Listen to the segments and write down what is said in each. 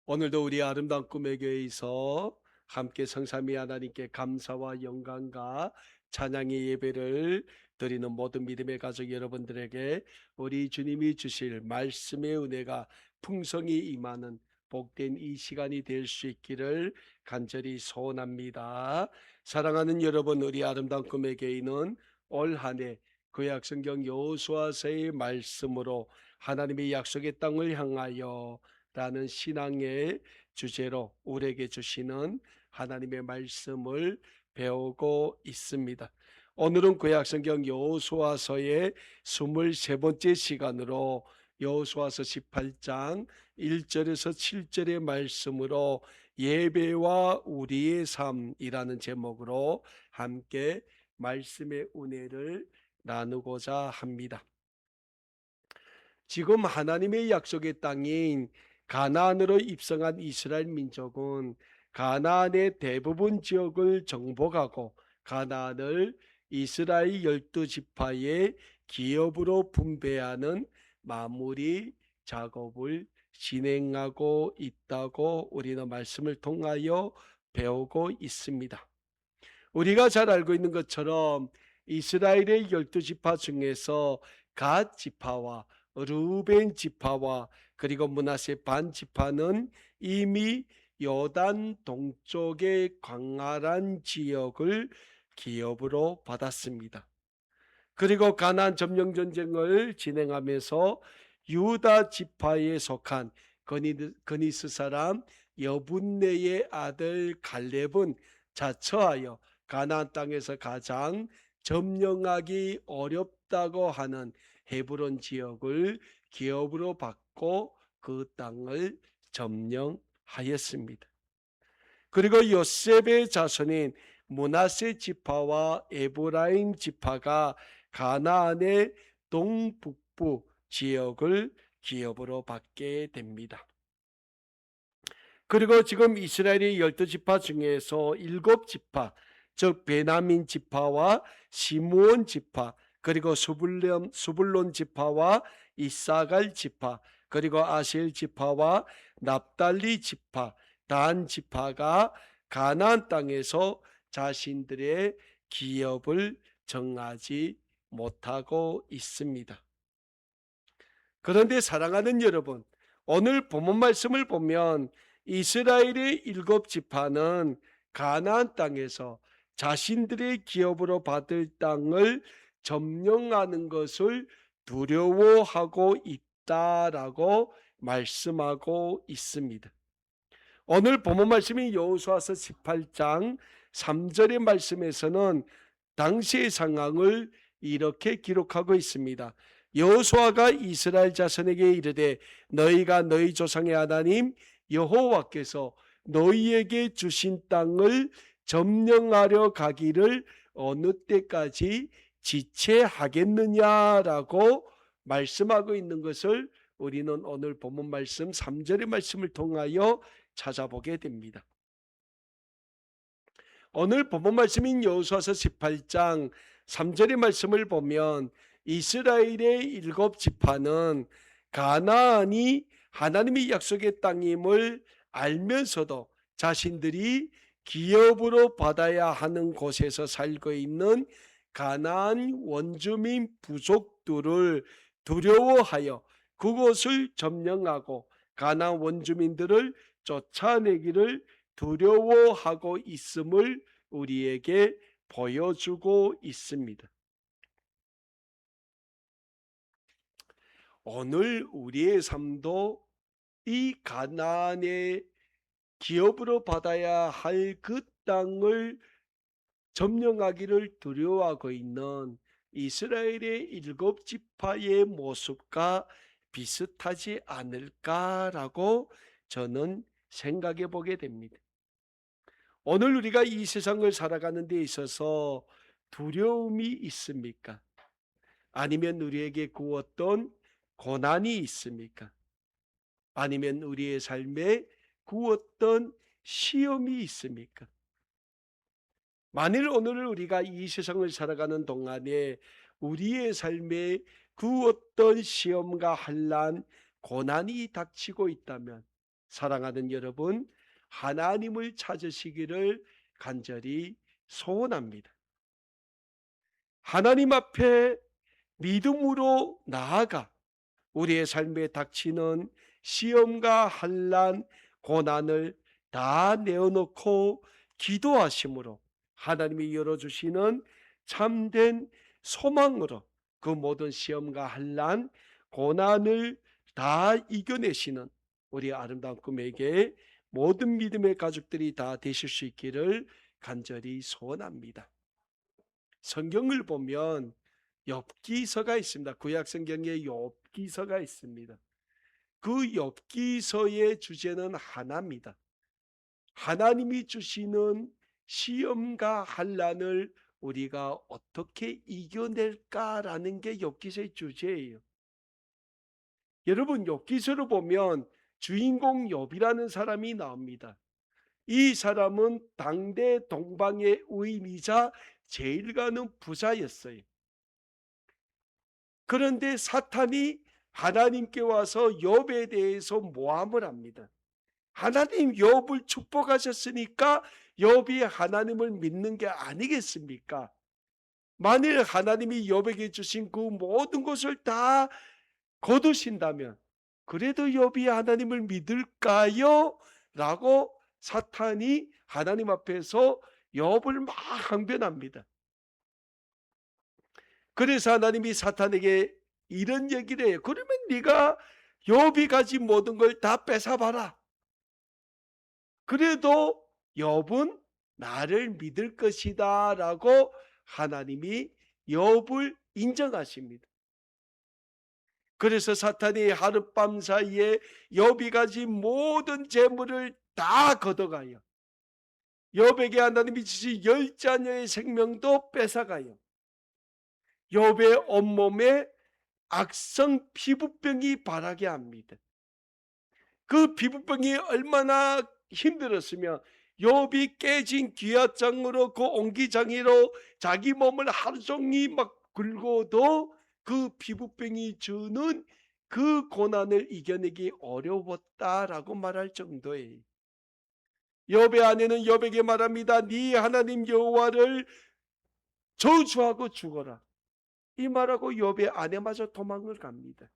오늘도 우리 아름다운 꿈의 교회에서 함께 성삼위 하나님께 감사와 영광과 찬양의 예배를 드리는 모든 믿음의 가족 여러분들에게 우리 주님이 주실 말씀의 은혜가 풍성히 임하는 복된 이 시간이 될 수 있기를 간절히 소원합니다. 사랑하는 여러분, 우리 아름다운 꿈의 교회는 올 한 해 구약성경 여호수아서의 말씀으로 하나님의 약속의 땅을 향하여 라는 신앙의 주제로 우리에게 주시는 하나님의 말씀을 배우고 있습니다. 오늘은 구약성경 여호수아서의 23번째 시간으로 여호수아서 18장 1절에서 7절의 말씀으로 예배와 우리의 삶이라는 제목으로 함께 말씀의 은혜를 나누고자 합니다. 지금 하나님의 약속의 땅인 가나안으로 입성한 이스라엘 민족은 가나안의 대부분 지역을 정복하고 가나안을 이스라엘 12지파의 기업으로 분배하는 마무리 작업을 진행하고 있다고 우리는 말씀을 통하여 배우고 있습니다. 우리가 잘 알고 있는 것처럼 이스라엘의 12지파 중에서 갓 지파와 르우벤 지파와 그리고 므낫세 반 지파는 이미 요단 동쪽의 광활한 지역을 기업으로 받았습니다. 그리고 가나안 점령 전쟁을 진행하면서 유다 지파에 속한 그니스 사람 여분네의 아들 갈렙은 자처하여 가나안 땅에서 가장 점령하기 어렵다고 하는 헤브론 지역을 기업으로 받고 그 땅을 점령하였습니다. 그리고 요셉의 자손인 므낫세 지파와 에브라임 지파가 가나안의 동북부 지역을 기업으로 받게 됩니다. 그리고 지금 이스라엘의 12지파 중에서 7지파, 즉 베냐민 지파와 시므온 지파, 그리고 수불론 지파와 이사갈 지파, 그리고 아셀 지파와 납달리 지파, 단 지파가 가나안 땅에서 자신들의 기업을 정하지 못하고 있습니다. 그런데 사랑하는 여러분, 오늘 본문 말씀을 보면 이스라엘의 7지파는 가나안 땅에서 자신들의 기업으로 받을 땅을 점령하는 것을 두려워하고 있다라고 말씀하고 있습니다. 오늘 본문 말씀인 여호수아서 18장 3절의 말씀에서는 당시의 상황을 이렇게 기록하고 있습니다. 여호수아가 이스라엘 자손에게 이르되 너희가 너희 조상의 하나님 여호와께서 너희에게 주신 땅을 점령하려 가기를 어느 때까지 지체하겠느냐라고 말씀하고 있는 것을 우리는 오늘 본문 말씀 3절의 말씀을 통하여 찾아보게 됩니다. 오늘 본문 말씀인 여호수아서 18장 3절의 말씀을 보면 이스라엘의 7지파는 가나안이 하나님의 약속의 땅임을 알면서도 자신들이 기업으로 받아야 하는 곳에서 살고 있는 가나안 원주민 부족들을 두려워하여 그곳을 점령하고 가나안 원주민들을 쫓아내기를 두려워하고 있음을 우리에게 보여주고 있습니다. 오늘 우리의 삶도 이 가나안의 기업으로 받아야 할 그 땅을 점령하기를 두려워하고 있는 이스라엘의 7지파의 모습과 비슷하지 않을까라고 저는 생각해 보게 됩니다. 오늘 우리가 이 세상을 살아가는 데 있어서 두려움이 있습니까? 아니면 우리에게 구었던 고난이 있습니까? 아니면 우리의 삶에 구었던 시험이 있습니까? 만일 오늘 우리가 이 세상을 살아가는 동안에 우리의 삶에 구었던 시험과 환난, 고난이 닥치고 있다면 사랑하는 여러분, 하나님을 찾으시기를 간절히 소원합니다. 하나님 앞에 믿음으로 나아가 우리의 삶에 닥치는 시험과 환난, 고난을 다 내어놓고 기도하심으로 하나님이 열어주시는 참된 소망으로 그 모든 시험과 환난, 고난을 다 이겨내시는 우리 아름다운 꿈에게 모든 믿음의 가족들이 다 되실 수 있기를 간절히 소원합니다. 성경을 보면 욥기서가 있습니다. 구약 성경에 욥기서가 있습니다. 그 욥기서의 주제는 하나입니다. 하나님이 주시는 시험과 환난을 우리가 어떻게 이겨낼까라는 게 욥기서의 주제예요. 여러분, 욥기서를 보면 주인공 욥이라는 사람이 나옵니다. 이 사람은 당대 동방의 의인이자 제일 가는 부자였어요. 그런데 사탄이 하나님께 와서 욥에 대해서 모함을 합니다. 하나님 욥을 축복하셨으니까 욥이 하나님을 믿는 게 아니겠습니까? 만일 하나님이 욥에게 주신 그 모든 것을 다 거두신다면 그래도 욥이 하나님을 믿을까요? 라고 사탄이 하나님 앞에서 욥을 막 항변합니다. 그래서 하나님이 사탄에게 이런 얘기를 해요. 그러면 네가 욥이 가진 모든 걸 다 뺏어봐라. 그래도 욥은 나를 믿을 것이다 라고 하나님이 욥을 인정하십니다. 그래서 사탄이 하룻밤 사이에 욥이 가진 모든 재물을 다 걷어가요. 욥에게 하나님이 주신 10자녀의 생명도 뺏어가요. 욥의 온몸에 악성 피부병이 발하게 합니다. 그 피부병이 얼마나 힘들었으면 욥이 깨진 귀화장으로 그 옹기장이로 자기 몸을 하루 종일 막 긁어도 그 피부병이 주는 그 고난을 이겨내기 어려웠다라고 말할 정도예요. 욥의 아내는 욥에게 말합니다. 네 하나님 여호와를 저주하고 죽어라. 이 말하고 욥의 아내마저 도망을 갑니다.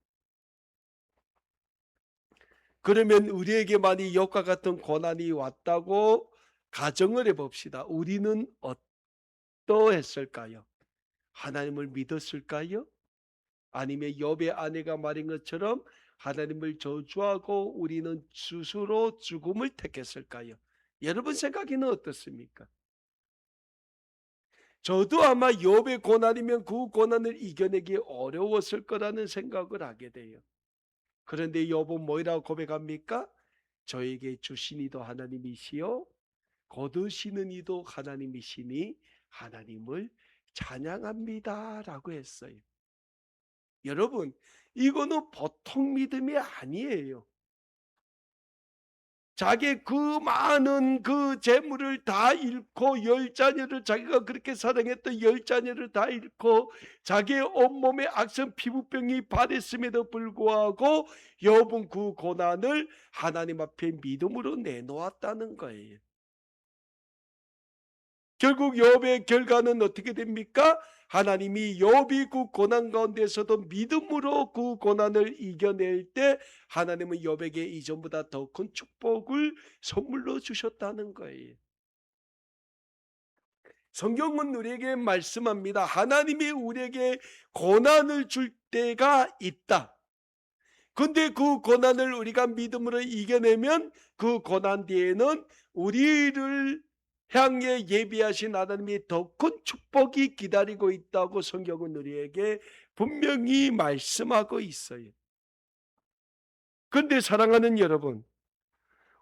그러면 우리에게 만약 욥과 같은 고난이 왔다고 가정을 해봅시다. 우리는 어떠했을까요? 하나님을 믿었을까요? 아니면 욥의 아내가 말한 것처럼 하나님을 저주하고 우리는 스스로 죽음을 택했을까요? 여러분 생각에는 어떻습니까? 저도 아마 욥의 고난이면 그 고난을 이겨내기 어려웠을 거라는 생각을 하게 돼요. 그런데 욥은 뭐라고 고백합니까? 저에게 주신 이도 하나님이시요 거두시는 이도 하나님이시니 하나님을 찬양합니다 라고 했어요. 여러분, 이거는 보통 믿음이 아니에요. 자기 그 많은 그 재물을 다 잃고 10자녀를 자기가 그렇게 사랑했던 10자녀를 다 잃고 자기의 온몸에 악성 피부병이 발했음에도 불구하고 욥은 그 고난을 하나님 앞에 믿음으로 내놓았다는 거예요. 결국 욥의 결과는 어떻게 됩니까? 하나님이 욥이 그 고난 가운데서도 믿음으로 그 고난을 이겨낼 때 하나님은 욥에게 이전보다 더 큰 축복을 선물로 주셨다는 거예요. 성경은 우리에게 말씀합니다. 하나님이 우리에게 고난을 줄 때가 있다. 근데 그 고난을 우리가 믿음으로 이겨내면 그 고난 뒤에는 우리를 향해 예비하신 하나님이 더 큰 축복이 기다리고 있다고 성경은 우리에게 분명히 말씀하고 있어요. 그런데 사랑하는 여러분,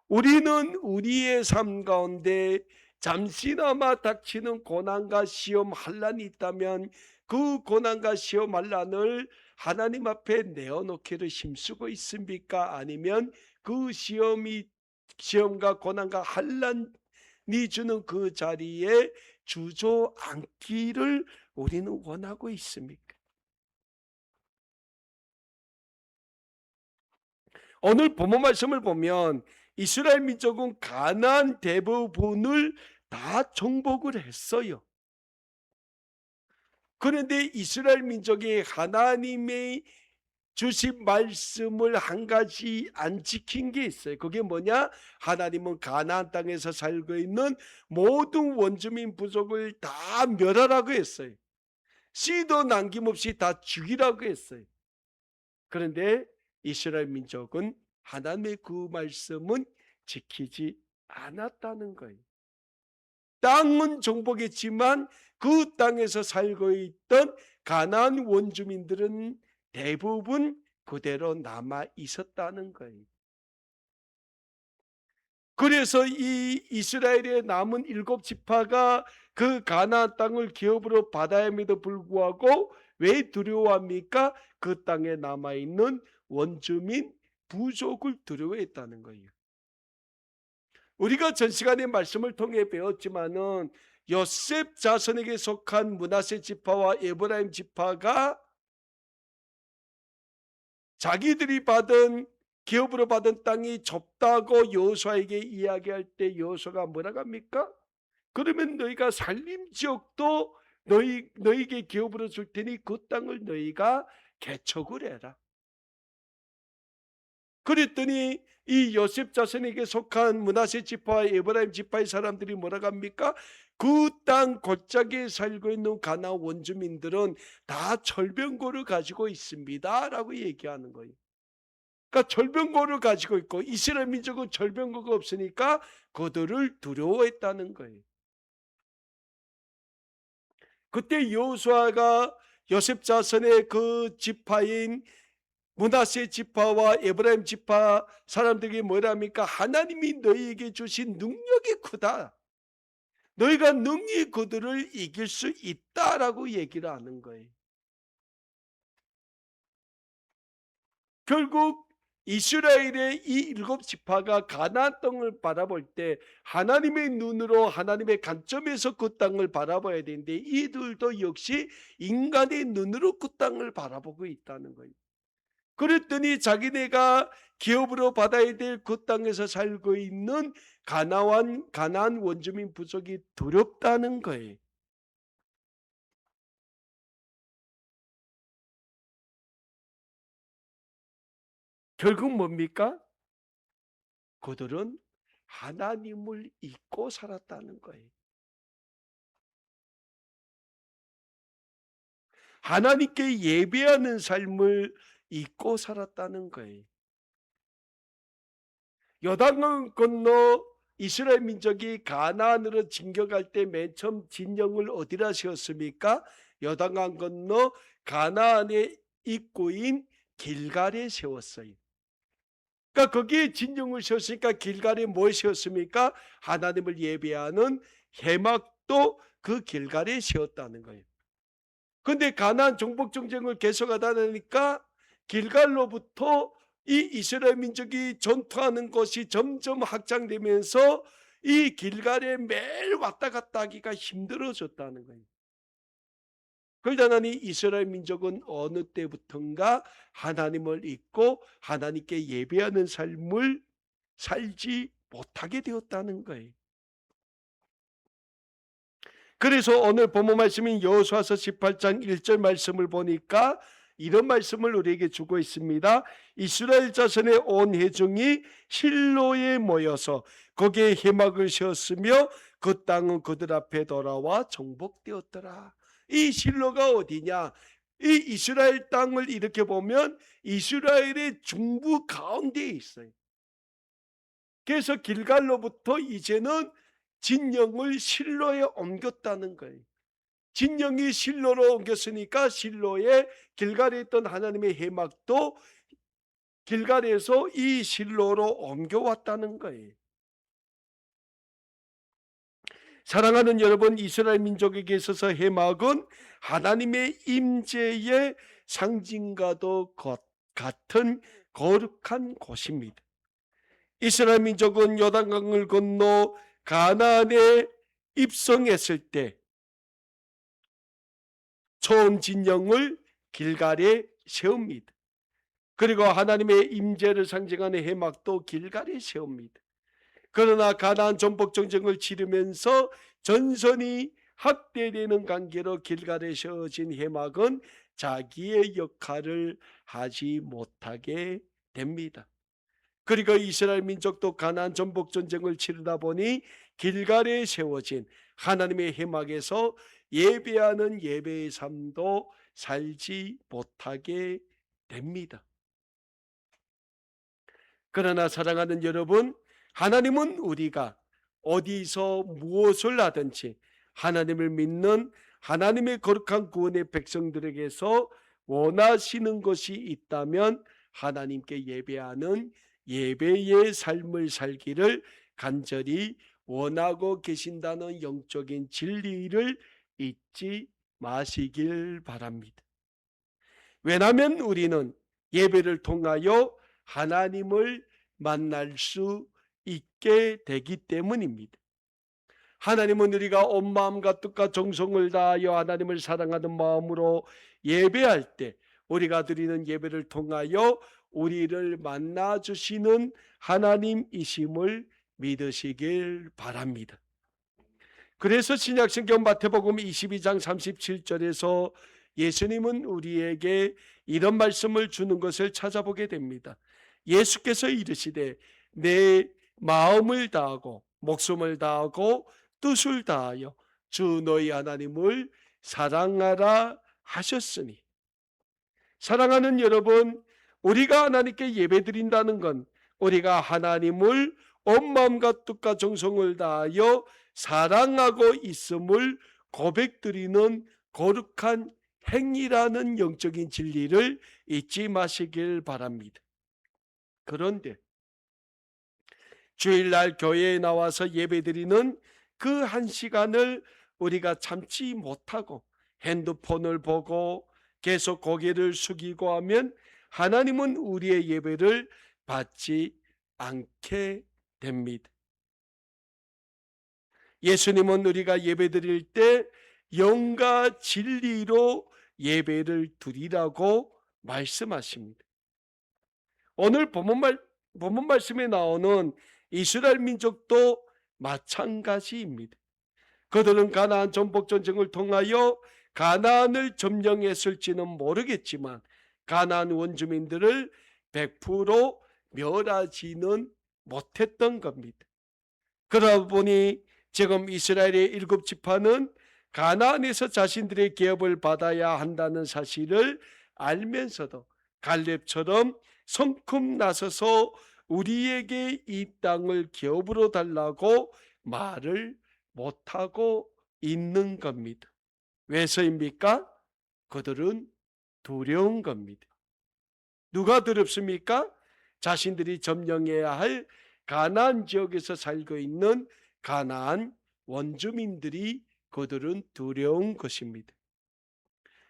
우리는 우리의 삶 가운데 잠시나마 닥치는 고난과 시험 환난이 있다면 그 고난과 시험 환난을 하나님 앞에 내어놓기를 힘쓰고 있습니까? 아니면 그 시험과 고난과 환난이 주는 그 자리에 주저앉기를 우리는 원하고 있습니까? 오늘 본문 말씀을 보면 이스라엘 민족은 가나안 대부분을 다 정복을 했어요. 그런데 이스라엘 민족이 하나님의 주신 말씀을 한 가지 안 지킨 게 있어요. 그게 뭐냐? 하나님은 가나안 땅에서 살고 있는 모든 원주민 부족을 다 멸하라고 했어요. 씨도 남김없이 다 죽이라고 했어요. 그런데 이스라엘 민족은 하나님의 그 말씀은 지키지 않았다는 거예요. 땅은 정복했지만 그 땅에서 살고 있던 가나안 원주민들은 대부분 그대로 남아 있었다는 거예요. 그래서 이 이스라엘의 남은 7지파가 그 가나안 땅을 기업으로 받아야 함에도 불구하고 왜 두려워합니까? 그 땅에 남아 있는 원주민 부족을 두려워했다는 거예요. 우리가 전 시간에 말씀을 통해 배웠지만은 요셉 자손에게 속한 므낫세 지파와 에브라임 지파가 자기들이 기업으로 받은 땅이 좁다고 여호수아에게 이야기할 때 여호수아가 뭐라고 합니까? 그러면 너희가 산림 지역도 너희에게 기업으로 줄 테니 그 땅을 너희가 개척을 해라. 그랬더니 이 요셉 자손에게 속한 므낫세 지파와 에브라임 지파의 사람들이 뭐라고 합니까? 그 땅 골짜기에 살고 있는 가나안 원주민들은 다 철병거를 가지고 있습니다 라고 얘기하는 거예요. 그러니까 철병거를 가지고 있고 이스라엘 민족은 철병거가 없으니까 그들을 두려워했다는 거예요. 그때 여호수아가 요셉 자손의 그 지파인 므낫세 지파와 에브라임 지파 사람들에게 뭐라 합니까? 하나님이 너희에게 주신 능력이 크다. 너희가 능히 그들을 이길 수 있다라고 얘기를 하는 거예요. 결국 이스라엘의 이 7지파가 가나안 땅을 바라볼 때 하나님의 눈으로 하나님의 관점에서 그 땅을 바라봐야 되는데 이들도 역시 인간의 눈으로 그 땅을 바라보고 있다는 거예요. 그랬더니 자기네가 기업으로 받아야 될 그 땅에서 살고 있는 가나안 원주민 부족이 두렵다는 거예요. 결국 뭡니까? 그들은 하나님을 잊고 살았다는 거예요. 하나님께 예배하는 삶을 잊고 살았다는 거예요. 요단강 건너 이스라엘 민족이 가나안으로 진격할 때 맨 처음 진영을 어디다 세웠습니까? 요단강 건너 가나안의 입구인 길갈에 세웠어요. 그러니까 거기에 진영을 세웠으니까 길갈에 뭘 세웠습니까? 하나님을 예배하는 회막도 그 길갈에 세웠다는 거예요. 근데 가나안 정복 전쟁을 계속하다 보니까 길갈로부터 이 이스라엘 민족이 전투하는 것이 점점 확장되면서 이 길갈에 매일 왔다 갔다 하기가 힘들어졌다는 거예요. 그러다니 이스라엘 민족은 어느 때부턴가 하나님을 잊고 하나님께 예배하는 삶을 살지 못하게 되었다는 거예요. 그래서 오늘 본문 말씀인 여호수아서 18장 1절 말씀을 보니까 이런 말씀을 우리에게 주고 있습니다. 이스라엘 자손의 온 회중이 실로에 모여서 거기에 회막을 세웠으며 그 땅은 그들 앞에 돌아와 정복되었더라. 이 실로가 어디냐? 이 이스라엘 땅을 이렇게 보면 이스라엘의 중부 가운데에 있어요. 그래서 길갈로부터 이제는 진영을 실로에 옮겼다는 거예요. 진영이 실로로 옮겼으니까 실로에 길갈에 있던 하나님의 회막도 길갈에서 이 실로로 옮겨왔다는 거예요. 사랑하는 여러분, 이스라엘 민족에게 있어서 회막은 하나님의 임재의 상징과도 같은 거룩한 곳입니다. 이스라엘 민족은 요단강을 건너 가나안에 입성했을 때 처음 진영을 길갈에 세웁니다. 그리고 하나님의 임재를 상징하는 회막도 길갈에 세웁니다. 그러나 가나안 전복 전쟁을 치르면서 전선이 확대되는 관계로 길갈에 세워진 회막은 자기의 역할을 하지 못하게 됩니다. 그리고 이스라엘 민족도 가나안 전복 전쟁을 치르다 보니 길갈에 세워진 하나님의 회막에서 예배하는 예배의 삶도 살지 못하게 됩니다. 그러나 사랑하는 여러분, 하나님은 우리가 어디서 무엇을 하든지 하나님을 믿는 하나님의 거룩한 구원의 백성들에게서 원하시는 것이 있다면 하나님께 예배하는 예배의 삶을 살기를 간절히 원하고 계신다는 영적인 진리를 잊지 마시길 바랍니다. 왜냐하면 우리는 예배를 통하여 하나님을 만날 수 있게 되기 때문입니다. 하나님은 우리가 온 마음과 뜻과 정성을 다하여 하나님을 사랑하는 마음으로 예배할 때 우리가 드리는 예배를 통하여 우리를 만나 주시는 하나님이심을 믿으시길 바랍니다. 그래서 신약성경 마태복음 22장 37절에서 예수님은 우리에게 이런 말씀을 주는 것을 찾아보게 됩니다. 예수께서 이르시되 내 마음을 다하고 목숨을 다하고 뜻을 다하여 주 너희 하나님을 사랑하라 하셨으니, 사랑하는 여러분, 우리가 하나님께 예배드린다는 건 우리가 하나님을 온 마음과 뜻과 정성을 다하여 사랑하고 있음을 고백드리는 거룩한 행위라는 영적인 진리를 잊지 마시길 바랍니다. 그런데 주일날 교회에 나와서 예배드리는 그 한 시간을 우리가 참지 못하고 핸드폰을 보고 계속 고개를 숙이고 하면 하나님은 우리의 예배를 받지 않게 됩니다. 예수님은 우리가 예배드릴 때 영과 진리로 예배를 드리라고 말씀하십니다. 오늘 본문 말씀에 나오는 이스라엘 민족도 마찬가지입니다. 그들은 가나안 전복 전쟁을 통하여 가나안을 점령했을지는 모르겠지만 가나안 원주민들을 100% 멸하지는 못했던 겁니다. 그러다 보니 지금 이스라엘의 7지파는 가나안에서 자신들의 기업을 받아야 한다는 사실을 알면서도 갈렙처럼 성큼 나서서 우리에게 이 땅을 기업으로 달라고 말을 못하고 있는 겁니다. 왜서입니까? 그들은 두려운 겁니다. 누가 두렵습니까? 자신들이 점령해야 할 가나안 지역에서 살고 있는 가나안 원주민들이 그들은 두려운 것입니다.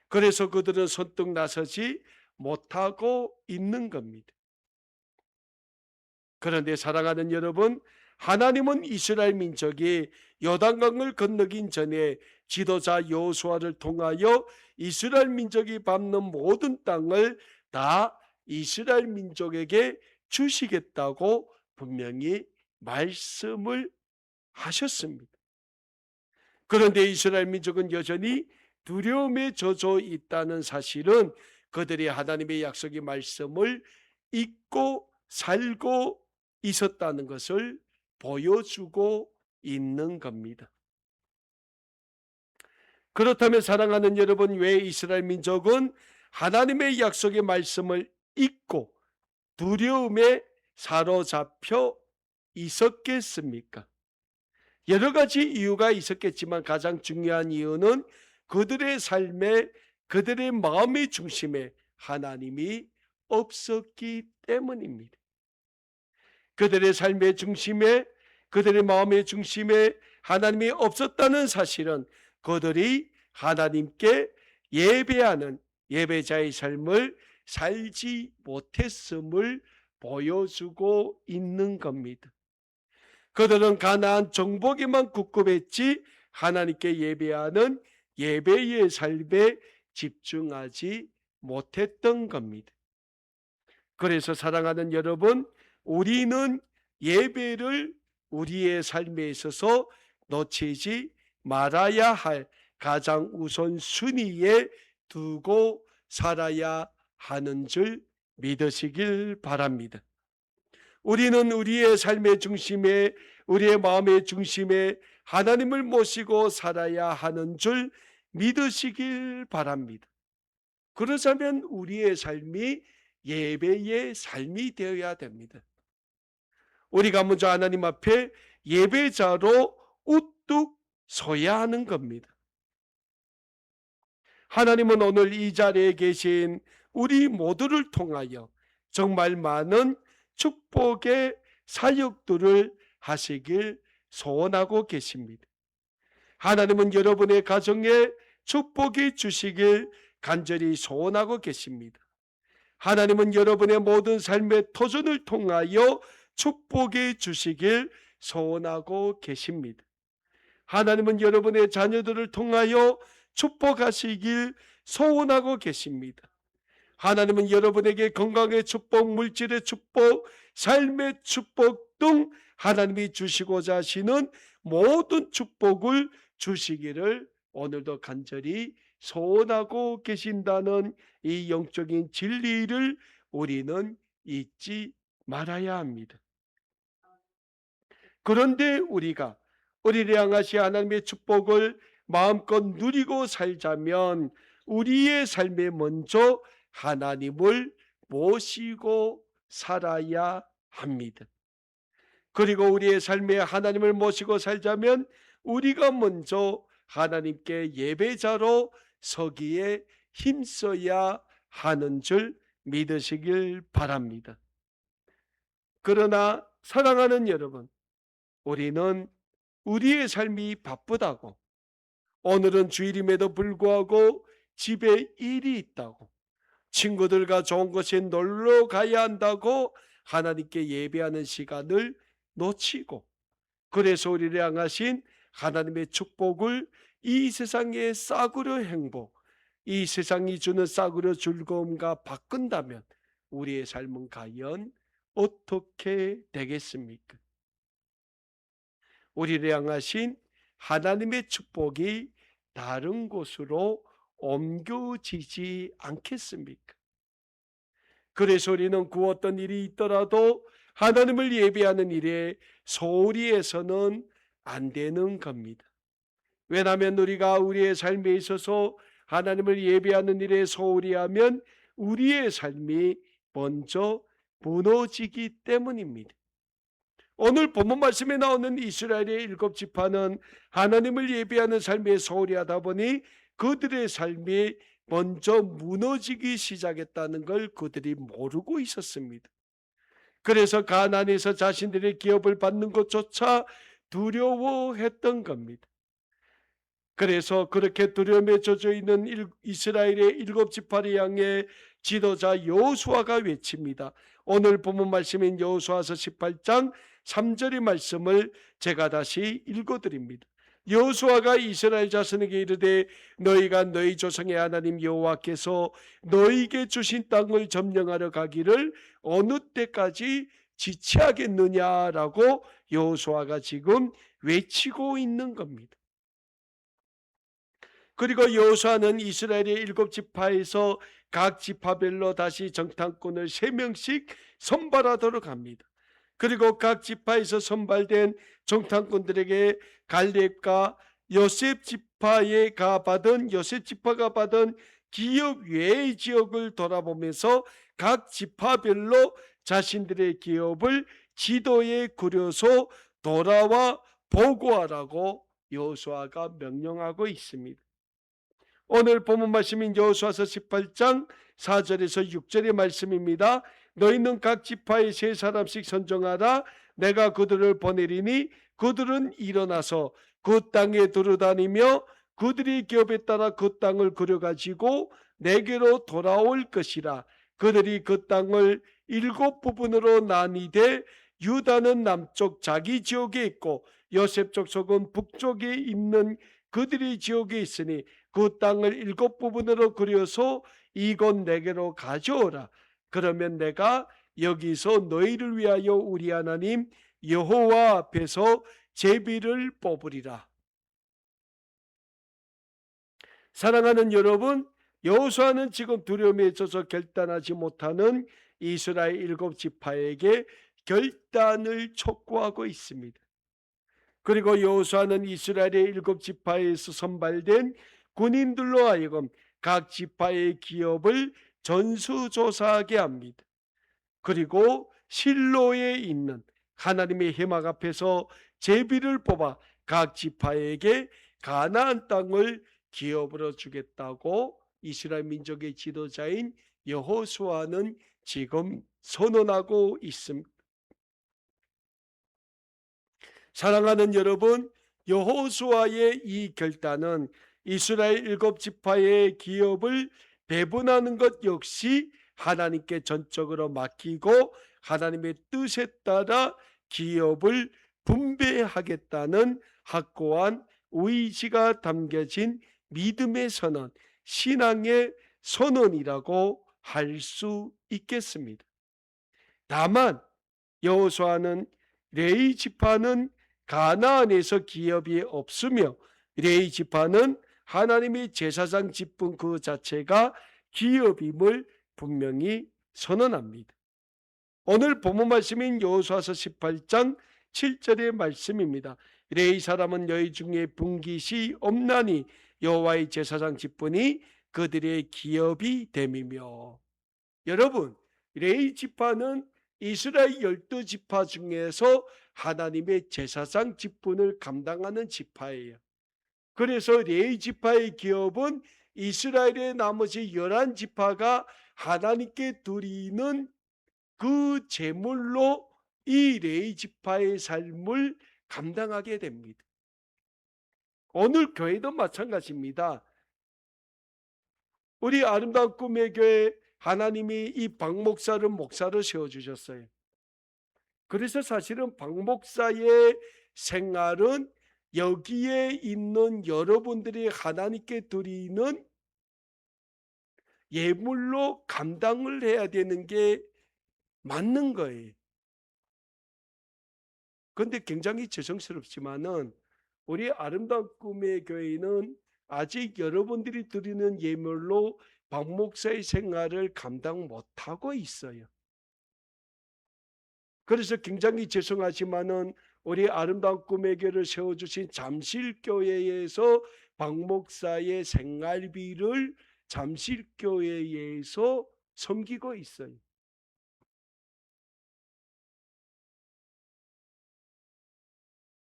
그래서 그들은 선뜻 나서지 못하고 있는 겁니다. 그런데 사랑하는 여러분, 하나님은 이스라엘 민족이 요단강을 건너긴 전에 지도자 여호수아를 통하여 이스라엘 민족이 밟는 모든 땅을 다 이스라엘 민족에게 주시겠다고 분명히 말씀을 하셨습니다. 그런데 이스라엘 민족은 여전히 두려움에 젖어 있다는 사실은 그들이 하나님의 약속의 말씀을 잊고 살고 있었다는 것을 보여주고 있는 겁니다. 그렇다면 사랑하는 여러분, 왜 이스라엘 민족은 하나님의 약속의 말씀을 잊고 두려움에 사로잡혀 있었겠습니까? 여러 가지 이유가 있었겠지만 가장 중요한 이유는 그들의 삶에, 그들의 마음의 중심에 하나님이 없었기 때문입니다. 그들의 삶의 중심에, 그들의 마음의 중심에 하나님이 없었다는 사실은 그들이 하나님께 예배하는 예배자의 삶을 살지 못했음을 보여주고 있는 겁니다. 그들은 가나안 정복에만 국급했지 하나님께 예배하는 예배의 삶에 집중하지 못했던 겁니다. 그래서 사랑하는 여러분, 우리는 예배를 우리의 삶에 있어서 놓치지 말아야 할 가장 우선순위에 두고 살아야 하는 줄 믿으시길 바랍니다. 우리는 우리의 삶의 중심에, 우리의 마음의 중심에 하나님을 모시고 살아야 하는 줄 믿으시길 바랍니다. 그러자면 우리의 삶이 예배의 삶이 되어야 됩니다. 우리가 먼저 하나님 앞에 예배자로 우뚝 서야 하는 겁니다. 하나님은 오늘 이 자리에 계신 우리 모두를 통하여 정말 많은 축복의 사역들을 하시길 소원하고 계십니다. 하나님은 여러분의 가정에 축복이 주시길 간절히 소원하고 계십니다. 하나님은 여러분의 모든 삶의 터전을 통하여 축복이 주시길 소원하고 계십니다. 하나님은 여러분의 자녀들을 통하여 축복하시길 소원하고 계십니다. 하나님은 여러분에게 건강의 축복, 물질의 축복, 삶의 축복 등 하나님이 주시고자 하시는 모든 축복을 주시기를 오늘도 간절히 소원하고 계신다는 이 영적인 진리를 우리는 잊지 말아야 합니다. 그런데 우리를 향하신 하나님의 축복을 마음껏 누리고 살자면 우리의 삶에 먼저 하나님을 모시고 살아야 합니다. 그리고 우리의 삶에 하나님을 모시고 살자면 우리가 먼저 하나님께 예배자로 서기에 힘써야 하는 줄 믿으시길 바랍니다. 그러나 사랑하는 여러분, 우리는 우리의 삶이 바쁘다고, 오늘은 주일임에도 불구하고 집에 일이 있다고, 친구들과 좋은 곳에 놀러 가야 한다고 하나님께 예배하는 시간을 놓치고, 그래서 우리를 향하신 하나님의 축복을 이 세상의 싸구려 행복, 이 세상이 주는 싸구려 즐거움과 바꾼다면 우리의 삶은 과연 어떻게 되겠습니까? 우리를 향하신 하나님의 축복이 다른 곳으로 옮겨지지 않겠습니까? 그래서 우리는 그 어떤 일이 있더라도 하나님을 예배하는 일에 소홀히 해서는 안 되는 겁니다. 왜냐하면 우리가 우리의 삶에 있어서 하나님을 예배하는 일에 소홀히 하면 우리의 삶이 먼저 무너지기 때문입니다. 오늘 본문 말씀에 나오는 이스라엘의 7지파는 하나님을 예배하는 삶에 소홀히 하다 보니 그들의 삶이 먼저 무너지기 시작했다는 걸 그들이 모르고 있었습니다. 그래서 가나안에서 자신들의 기업을 받는 것조차 두려워했던 겁니다. 그래서 그렇게 두려움에 젖어 있는 이스라엘의 7지파를 향해 지도자 여호수아가 외칩니다. 오늘 본문 말씀인 여호수아서 18장 3절의 말씀을 제가 다시 읽어드립니다. 여호수아가 이스라엘 자손에게 이르되 너희가 너희 조상의 하나님 여호와께서 너희에게 주신 땅을 점령하러 가기를 어느 때까지 지체하겠느냐라고 여호수아가 지금 외치고 있는 겁니다. 그리고 여호수아는 이스라엘의 7지파에서 각 지파별로 다시 정탐꾼을 3명씩 선발하도록 합니다. 그리고 각 지파에서 선발된 정탐꾼들에게 갈렙과 요셉 지파가 받은 기업 외의 지역을 돌아보면서 각 지파별로 자신들의 기업을 지도에 그려서 돌아와 보고하라고 여호수아가 명령하고 있습니다. 오늘 본문 말씀인 여호수아서 18장 4절에서 6절의 말씀입니다. 너희는 각 지파에 3사람씩 선정하라. 내가 그들을 보내리니 그들은 일어나서 그 땅에 두루다니며 그들이 기업에 따라 그 땅을 그려가지고 내게로 돌아올 것이라. 그들이 그 땅을 7부분으로 나뉘되 유다는 남쪽 자기 지역에 있고 요셉 족속은 북쪽에 있는 그들이 지역에 있으니 그 땅을 7부분으로 그려서 이곳 내게로 가져오라. 그러면 내가 여기서 너희를 위하여 우리 하나님 여호와 앞에서 제비를 뽑으리라. 사랑하는 여러분, 여호수아는 지금 두려움에 젖어 결단하지 못하는 이스라엘 7지파에게 결단을 촉구하고 있습니다. 그리고 여호수아는 이스라엘의 7지파에서 선발된 군인들로 하여금 각 지파의 기업을 전수조사하게 합니다. 그리고 실로에 있는 하나님의 회막 앞에서 제비를 뽑아 각 지파에게 가나안 땅을 기업으로 주겠다고 이스라엘 민족의 지도자인 여호수아는 지금 선언하고 있습니다. 사랑하는 여러분, 여호수아의 이 결단은 이스라엘 7지파의 기업을 배분하는 것 역시 하나님께 전적으로 맡기고 하나님의 뜻에 따라 기업을 분배하겠다는 확고한 의지가 담겨진 믿음의 선언, 신앙의 선언이라고 할 수 있겠습니다. 다만 여호수아는 레위 지파는 가나안에서 기업이 없으며 레위 지파는 하나님의 제사장 직분 그 자체가 기업임을 분명히 선언합니다. 오늘 본문 말씀인 여호수아서 18장 7절의 말씀입니다. 레위 사람은 너희 중에 분깃이 없나니 여호와의 제사장 직분이 그들의 기업이 됨이며. 여러분, 레위 지파는 이스라엘 12지파 중에서 하나님의 제사장 직분을 감당하는 지파예요. 그래서 레위 지파의 기업은 이스라엘의 나머지 11지파가 하나님께 드리는 그 제물로 이 레위 지파의 삶을 감당하게 됩니다. 오늘 교회도 마찬가지입니다. 우리 아름다운 꿈의 교회 하나님이 이 박 목사를 목사로 세워주셨어요. 그래서 사실은 박 목사의 생활은 여기에 있는 여러분들이 하나님께 드리는 예물로 감당을 해야 되는 게 맞는 거예요. 그런데 굉장히 죄송스럽지만은 우리 아름다운 꿈의 교회는 아직 여러분들이 드리는 예물로 박 목사의 생활을 감당 못하고 있어요. 그래서 굉장히 죄송하지만은 우리 아름다운 꿈의 교회를 세워주신 잠실교회에서 박 목사의 생활비를 잠실교회에서 섬기고 있어요.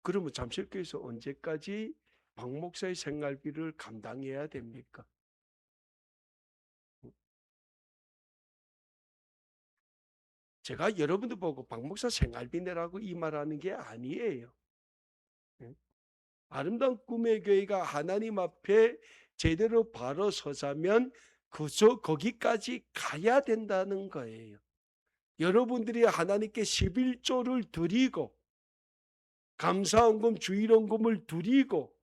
그러면 잠실교회에서 언제까지 박 목사의 생활비를 감당해야 됩니까? 제가 여러분들 보고 박 목사 생활비 내라고 이 말하는 게 아니에요. 아름다운 꿈의 교회가 하나님 앞에 제대로 바로 서자면 그저 거기까지 가야 된다는 거예요. 여러분들이 하나님께 11조를 드리고 감사헌금 주일헌금을 드리고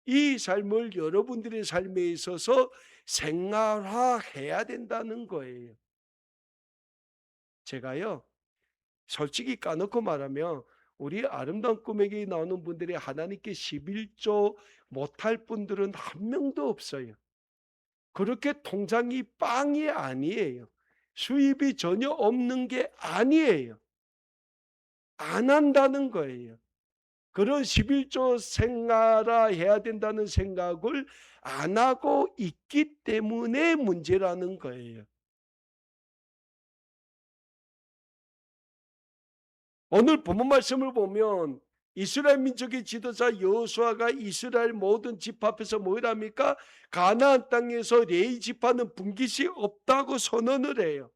이 삶을 여러분들의 삶에 있어서 생활화해야 된다는 거예요. 제가요, 솔직히 까놓고 말하면 우리 아름다운 꿈에게 나오는 분들이 하나님께 11조 못할 분들은 한 명도 없어요. 그렇게 통장이 빵이 아니에요. 수입이 전혀 없는 게 아니에요. 안 한다는 거예요. 그런 11조 생활화해야 된다는 생각을 안 하고 있기 때문에 문제라는 거예요. 오늘 본문 말씀을 보면 이스라엘 민족의 지도자 여호수아가 이스라엘 모든 지파 앞에서 뭘 합니까? 가나안 땅에서 레위 지파는 분깃이 없다고 선언을 해요.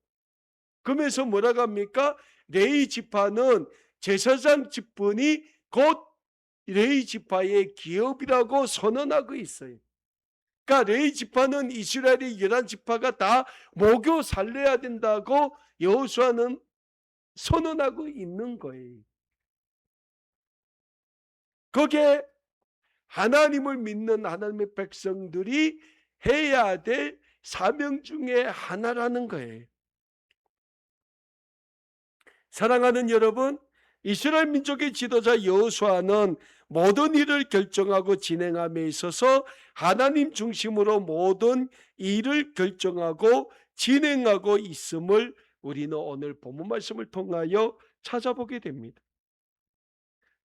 그러면서 뭐라고 합니까? 레위 지파는 제사장 직분이 곧 레위 지파의 기업이라고 선언하고 있어요. 그러니까 레위 지파는 이스라엘의 11지파가 다 먹여 살려야 된다고 여호수아는 선언하고 있는 거예요. 그게 하나님을 믿는 하나님의 백성들이 해야 될 사명 중에 하나라는 거예요. 사랑하는 여러분, 이스라엘 민족의 지도자 여호수아는 모든 일을 결정하고 진행함에 있어서 하나님 중심으로 모든 일을 결정하고 진행하고 있음을 우리는 오늘 본문 말씀을 통하여 찾아보게 됩니다.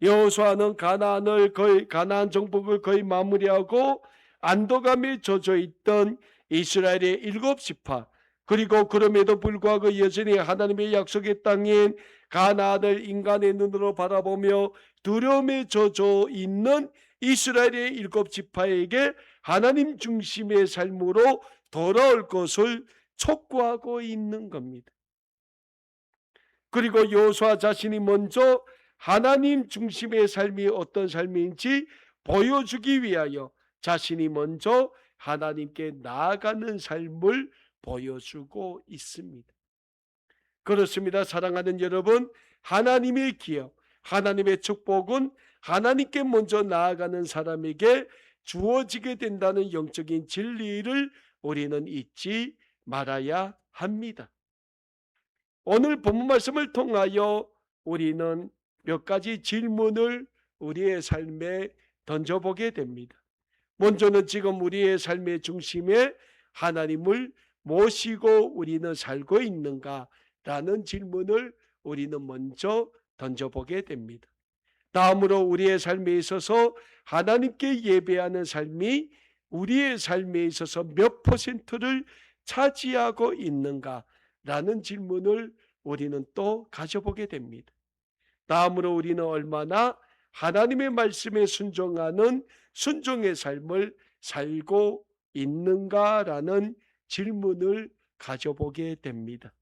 여호수아는 가나안 정복을 거의 마무리하고 안도감에 젖어 있던 이스라엘의 7지파, 그리고 그럼에도 불구하고 여전히 하나님의 약속의 땅인 가나안을 인간의 눈으로 바라보며 두려움에 젖어 있는 이스라엘의 7지파에게 하나님 중심의 삶으로 돌아올 것을 촉구하고 있는 겁니다. 그리고 여호수아 자신이 먼저 하나님 중심의 삶이 어떤 삶인지 보여주기 위하여 자신이 먼저 하나님께 나아가는 삶을 보여주고 있습니다. 그렇습니다. 사랑하는 여러분, 하나님의 기업, 하나님의 축복은 하나님께 먼저 나아가는 사람에게 주어지게 된다는 영적인 진리를 우리는 잊지 말아야 합니다. 오늘 본문 말씀을 통하여 우리는 몇 가지 질문을 우리의 삶에 던져보게 됩니다. 먼저는 지금 우리의 삶의 중심에 하나님을 모시고 우리는 살고 있는가라는 질문을 우리는 먼저 던져보게 됩니다. 다음으로 우리의 삶에 있어서 하나님께 예배하는 삶이 우리의 삶에 있어서 몇 퍼센트를 차지하고 있는가라는 질문을 우리는 또 가져보게 됩니다. 다음으로 우리는 얼마나 하나님의 말씀에 순종하는 순종의 삶을 살고 있는가라는 질문을 가져보게 됩니다.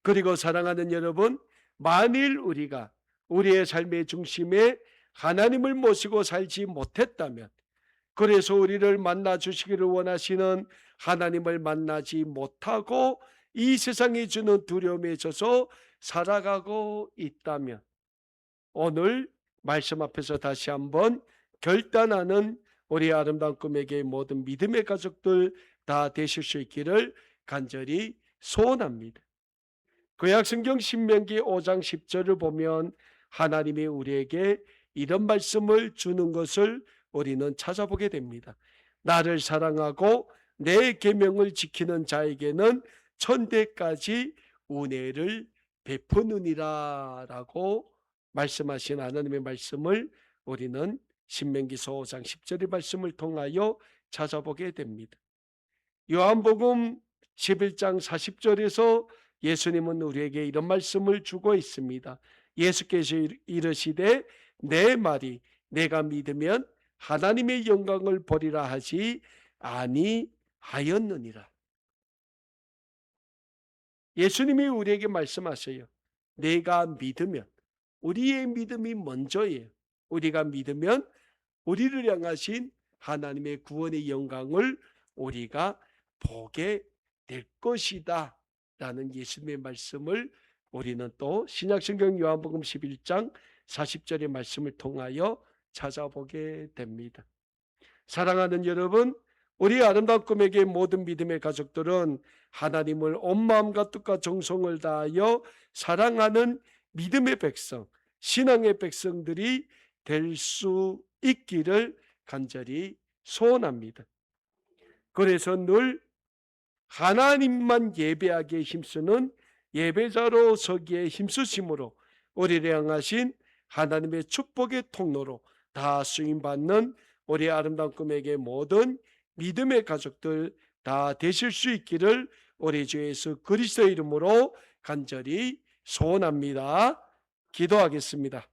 그리고 사랑하는 여러분, 만일 우리가 우리의 삶의 중심에 하나님을 모시고 살지 못했다면, 그래서 우리를 만나 주시기를 원하시는 하나님을 만나지 못하고 이 세상이 주는 두려움에 져서 살아가고 있다면, 오늘 말씀 앞에서 다시 한번 결단하는 우리 아름다운 꿈에게 모든 믿음의 가족들 다 되실 수 있기를 간절히 소원합니다. 구약성경 신명기 5장 10절을 보면 하나님이 우리에게 이런 말씀을 주는 것을 우리는 찾아보게 됩니다. 나를 사랑하고 내 계명을 지키는 자에게는 천대까지 은혜를 베푸느니라 라고 말씀하신 하나님의 말씀을 우리는 신명기서 5장 10절의 말씀을 통하여 찾아보게 됩니다. 요한복음 11장 40절에서 예수님은 우리에게 이런 말씀을 주고 있습니다. 예수께서 이르시되 내 말이 내가 믿으면 하나님의 영광을 보리라 하지 아니하였느니라. 예수님이 우리에게 말씀하셔요. 내가 믿으면, 우리의 믿음이 먼저예요. 우리가 믿으면 우리를 향하신 하나님의 구원의 영광을 우리가 보게 될 것이다 라는 예수님의 말씀을 우리는 또 신약성경 요한복음 11장 40절의 말씀을 통하여 찾아보게 됩니다. 사랑하는 여러분, 우리 아름다운 꿈에게 모든 믿음의 가족들은 하나님을 온 마음과 뜻과 정성을 다하여 사랑하는 믿음의 백성, 신앙의 백성들이 될 수 있기를 간절히 소원합니다. 그래서 늘 하나님만 예배하기에 힘쓰는 예배자로 서기에 힘쓰심으로 우리를 향하신 하나님의 축복의 통로로 다 쓰임받는 우리 아름다운 꿈에게 모든 믿음의 가족들 다 되실 수 있기를 우리 주 예수 그리스도의 이름으로 간절히 소원합니다. 기도하겠습니다.